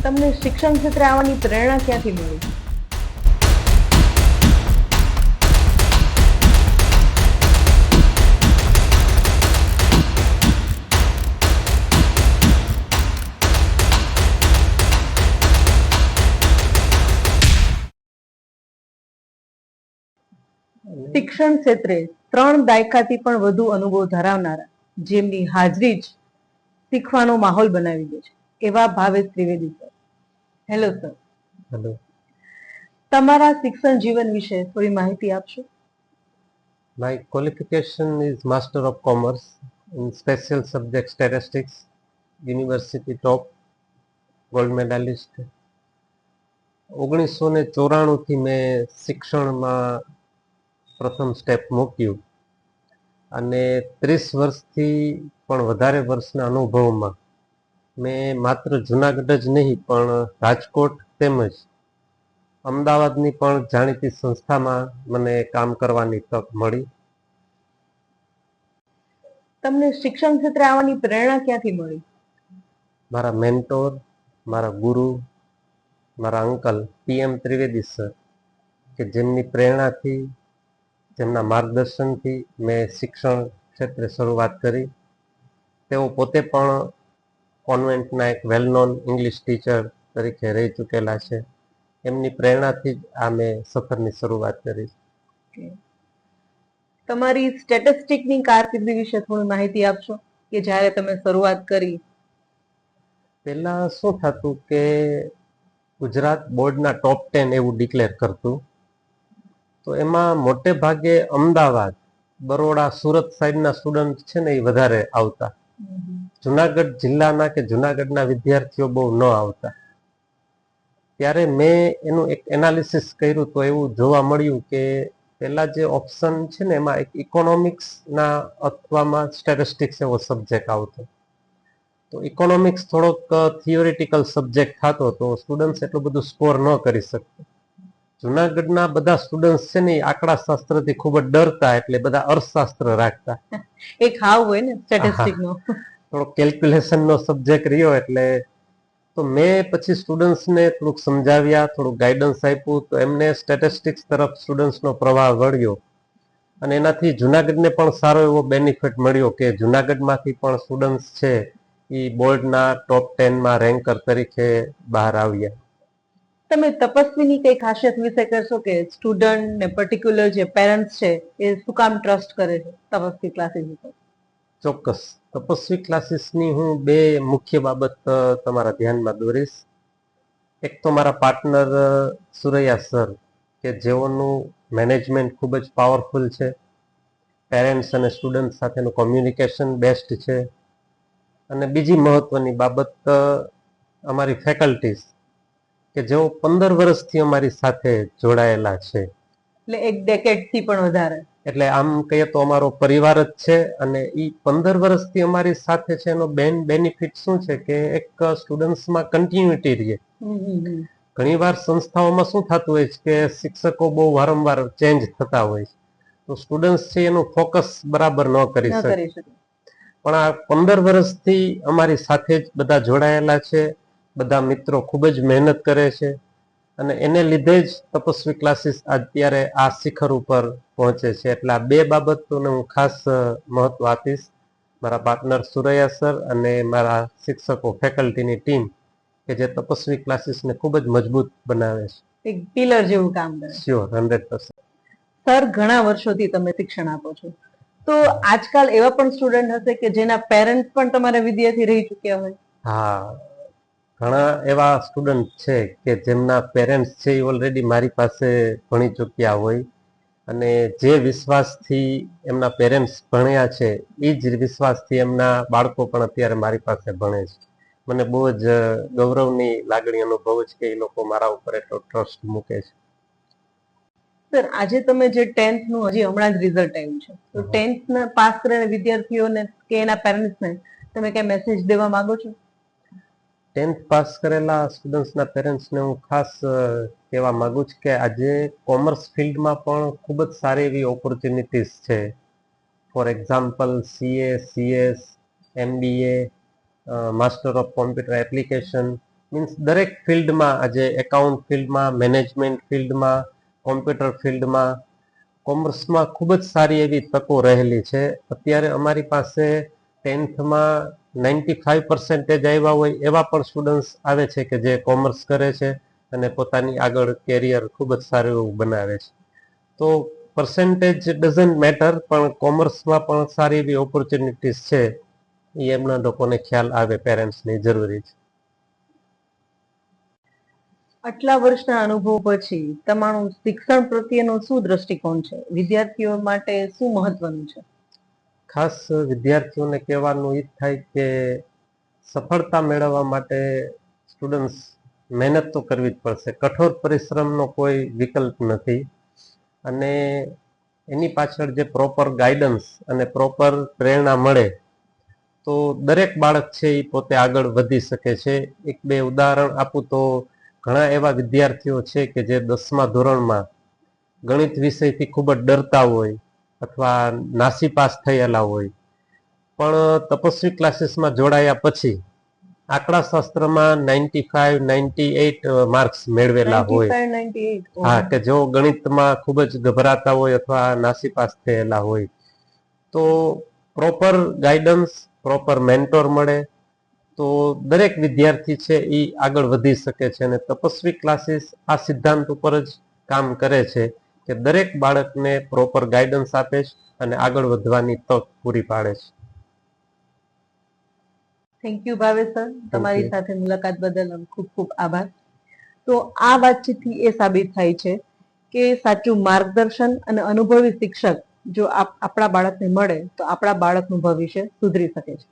તમને શિક્ષણ ક્ષેત્રે આવવાની પ્રેરણા ક્યાંથી મળી? શિક્ષણ ક્ષેત્રે 3 દાયકાથી પણ વધુ અનુભવ ધરાવનારા જેમની હાજરી જ શીખવાનો માહોલ બનાવી દે છે એવા Bhavesh Trivedi sir. Hello sir. Hello. તમારા શિક્ષણ જીવન વિશે થોડી માહિતી આપશો? My qualification is Master of Commerce in special subject statistics, university top, gold medalist. 1994 થી મેં શિક્ષણમાં પ્રથમ સ્ટેપ મૂક્યું અને 30 વર્ષથી પણ વધારે વર્ષના અનુભવમાં મેં માત્ર જુનાગઢ જ નહીં પણ રાજકોટ તેમજ અમદાવાદની પણ જાણીતી સંસ્થામાં મને કામ કરવાની તક મળી. તમને શિક્ષણ ક્ષેત્રે આવવાની પ્રેરણા ક્યાંથી મળી? મારા મેન્ટોર, મારા ગુરુ, મારા અંકલ PM ત્રિવેદી સર કે જેમની પ્રેરણાથી, જેમના માર્ગદર્શનથી મેં શિક્ષણ ક્ષેત્રે શરૂઆત કરી. તેઓ પોતે પણ કોન્વેન્ટના એક વેલ નોન ઇંગ્લિશ ટીચર તરીકે રહી ચૂકેલા છે. એમની પ્રેરણાથી જ આ મેં સફરની શરૂઆત કરી. તમારી સ્ટેટિસ્ટિકની કારકિર્દી વિશે થોડી માહિતી આપશો કે જ્યારે તમે શરૂઆત કરી? પહેલા શું થતું કે ગુજરાત બોર્ડના ટોપ 10 એવું ડિક્લેર કરતું, તો એમાં મોટે ભાગે અમદાવાદ, બરોડા, સુરત સાઈડના સ્ટુડન્ટ છે ને એ વધારે આવતા. જુનાગઢ જિલ્લાના કે જુનાગઢના વિદ્યાર્થીઓ બહુ ન આવતા. ત્યારે મેં એનું એક એનાલિસિસ કર્યું તો એવું જોવા મળ્યું કે પહેલા જે ઓપ્શન છે ને એમાં એક ઇકોનોમિક્સના અથવામાં સ્ટેટિસ્ટિક્સ એવો સબ્જેક્ટ આવતો. તો ઇકોનોમિક્સ થોડોક થિયોરિટિકલ સબ્જેક્ટ થતો તો સ્ટુડન્ટ્સ એટલું બધું સ્કોર ન કરી શકતા. જુનાગઢના બધા સ્ટુડન્ટ્સ છે ને આંકડા શાસ્ત્રથી ખૂબ જ ડરતા, એટલે બધા અર્થશાસ્ત્ર રાખતા. એક હાવ હોય ને સ્ટેટિસ્ટિકનો. થોડો કેલ્ક્યુલેશનનો સબ્જેક્ટ રહ્યો એટલે તો મેં પછી સ્ટુડન્ટ્સને થોડુંક સમજાવ્યા, થોડુંક ગાઈડન્સ આપ્યું, તો એમને સ્ટેટિસ્ટિક્સ તરફ સ્ટુડન્ટ્સનો પ્રવાહ વળ્યો અને એનાથી જુનાગઢને પણ સારો એવો બેનિફિટ મળ્યો કે જુનાગઢમાંથી પણ સ્ટુડન્ટ્સ છે એ બોર્ડના ટોપ 10માં રેન્કર તરીકે બહાર આવ્યા. તમે તપસ્વીની કઈ ખાસિયત વિશે કહેશો કે સ્ટુડન્ટ ને પર્ટિક્યુલર જે પેરેન્ટ્સ છે એ શું કામ ટ્રસ્ટ કરે છે તપસ્વી ક્લાસીસ ઉપર? ચોક્કસ. તપસ્વી ક્લાસીસની હું 2 મુખ્ય બાબત તમારા ધ્યાનમાં દોરીશ. એક તો મારા પાર્ટનર સુરૈયા સર કે જેઓનું મેનેજમેન્ટ ખૂબ જ પાવરફુલ છે, પેરેન્ટ્સ અને સ્ટુડન્ટ સાથેનું કોમ્યુનિકેશન બેસ્ટ છે, અને બીજી મહત્વની બાબત અમારી ફેકલ્ટીઝ કે જેઓ 15 વર્ષથી અમારી સાથે જોડાયેલા છે. એટલે એક ડેકેડથી પણ વધારે. એટલે આમ કહીએ તો અમારો પરિવાર જ છે અને એ 15 વર્ષથી અમારી સાથે છે. એનો બેનિફિટ શું છે કે એક સ્ટુડન્ટ્સમાં કન્ટિન્યુટી રહે. ઘણીવાર સંસ્થાઓમાં શું થતું હોય છે કે શિક્ષકો બહુ વારંવાર ચેન્જ થતા હોય છે, તો સ્ટુડન્ટ્સ છે એનું ફોકસ બરાબર ન કરી શકે. પણ આ 15 વર્ષથી અમારી સાથે જ બધા જોડાયેલા છે. બધા મિત્રો ખૂબ જ મહેનત કરે છે અને એને લીધે જ તપસ્વી ક્લાસીસ અત્યારે આ શિખર ઉપર પહોંચે છે. એટલે આ 2 બાબતોને હું ખાસ મહત્વ આપીશ. મારા પાર્ટનર સુરૈયા સર અને મારા શિક્ષકો, ફેકલ્ટીની ટીમ કે જે તપસ્વી ક્લાસીસને ખૂબ જ મજબૂત બનાવે છે. એક પિલર જેવું કામ કરે. શ્યોર, 100%. સર, ઘણા વર્ષોથી તમે શિક્ષણ આપો છો, તો આજકાલ એવા પણ સ્ટુડન્ટ હશે કે જેના પેરેન્ટ્સ પણ તમારા વિદ્યાર્થી રહી ચૂક્યા હોય? હા, ઘણા એવા સ્ટુડન્ટ છે કે જેમના પેરેન્ટ્સ છે એ ઓલરેડી મારી પાસે ભણી ચૂક્યા હોય અને જે વિશ્વાસથી એમના પેરેન્ટ્સ ભણ્યા છે એ જ વિશ્વાસથી એમના બાળકો પણ અત્યારે મારી પાસે ભણે છે. મને બહુ જ ગૌરવની લાગણી અનુભવું છે કે એ લોકો મારા ઉપર એટલો ટ્રસ્ટ મૂકે છે. સર, આજે તમે જે 10th નું હજી હમણાં જ રિઝલ્ટ આવ્યું છે, તો 10th ના પાસ કરેલા વિદ્યાર્થીઓને કે એના પેરેન્ટ્સને તમે કઈ મેસેજ દેવા માંગો છો? 10th પાસ કરેલા સ્ટુડન્ટ્સના પેરેન્ટ્સને હું ખાસ કહેવા માંગુ છું કે આજે કોમર્સ ફિલ્ડમાં પણ ખૂબ જ સારી એવી ઓપોર્ચ્યુનિટીઝ છે. For example CA, CS, MBA, master of computer application, means દરેક ફિલ્ડમાં, આજે એકાઉન્ટ ફિલ્ડમાં, મેનેજમેન્ટ ફિલ્ડમાં, કોમ્પ્યુટર ફિલ્ડમાં, કોમર્સમાં ખૂબ જ સારી એવી તકો રહેલી છે. અત્યારે અમારી પાસે 10thમાં 95% આવ્યા હોય એવા પણ સ્ટુડન્ટ્સ આવે છે કે જે કોમર્સ કરે છે અને પોતાની આગળ કેરિયર ખૂબ જ સારું એવું બનાવે છે. તો પર્સન્ટેજ ડઝન્ટ મેટર, પણ કોમર્સમાં પણ સારી એવી ઓપોર્ચ્યુનિટીઝ છે એ એમના લોકોને ખ્યાલ આવે, પેરેન્ટ્સની જરૂરી છે. આટલા વર્ષના અનુભવ પછી તમારું શિક્ષણ પ્રત્યેનો શું દ્રષ્ટિકોણ છે? વિદ્યાર્થીઓ માટે શું મહત્વનું છે? ખાસ વિદ્યાર્થીઓને કહેવાનું એ જ થાય કે સફળતા મેળવવા માટે સ્ટુડન્ટ્સ મહેનત તો કરવી જ પડશે. કઠોર પરિશ્રમનો કોઈ વિકલ્પ નથી અને એની પાછળ જે પ્રોપર ગાઈડન્સ અને પ્રોપર પ્રેરણા મળે તો દરેક બાળક છે એ પોતે આગળ વધી શકે છે. એક બે ઉદાહરણ આપું તો ઘણા એવા વિદ્યાર્થીઓ છે કે જે 10મા ધોરણમાં ગણિત વિષયથી ખૂબ જ ડરતા હોય અથવા નાસીપાસ થયેલા હોય, પણ તપસ્વી ક્લાસીસમાં જોડાયા પછી આંકડા શાસ્ત્રમાં 95, 98 માર્ક્સ મેળવેલા હોય. 95, 98. હા, કે જો ગણિતમાં ખૂબ જ ગભરાતા હોય અથવા નાસીપાસ થયેલા હોય તો પ્રોપર ગાઈડન્સ, પ્રોપર મેન્ટોર મળે તો દરેક વિદ્યાર્થી છે એ આગળ વધી શકે છે. અને તપસ્વી ક્લાસીસ આ સિદ્ધાંત ઉપર જ કામ કરે છે કે દરેક બાળકને પ્રોપર ગાઈડન્સ આપે છે અને આગળ વધવાની તક પૂરી પાડે છે. થેન્ક યુ ભાવેશ સર, તમારી સાથે મુલાકાત બદલ ખૂબ ખૂબ આભાર. તો આ વાતચીતથી એ સાબિત થાય છે કે સાચું માર્ગદર્શન અને અનુભવી શિક્ષક જો આપણા બાળકને મળે તો આપણા બાળકનું ભવિષ્ય સુધરી શકે છે.